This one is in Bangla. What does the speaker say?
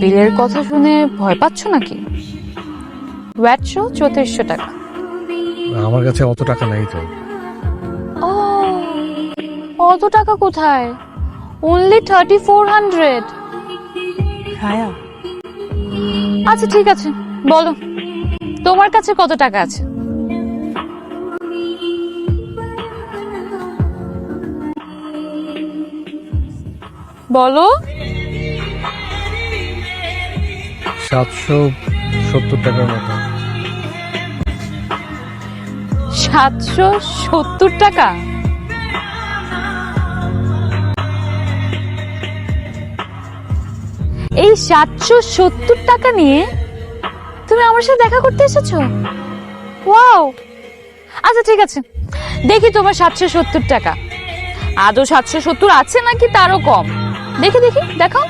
বিলের কথা শুনে ভয় পাচ্ছ নাকি? ওয়াট শো 3400 টাকা। আমার কাছে অত টাকা নাই তো। ও, অত টাকা কোথায়? অনলি 3400। রায়া, আচ্ছা ঠিক আছে, বলো তোমার কাছে কত টাকা আছে? বলো। 770 টাকার মতো। 770 টাকা? এই 770 টাকা নিয়ে তুমি আমার সাথে দেখা করতে এসেছো? ওয়াও, আচ্ছা ঠিক আছে, দেখি তোমার 770 টাকা আদৌ 770 আছে নাকি তারও কম। দেখি দেখি দেখাও।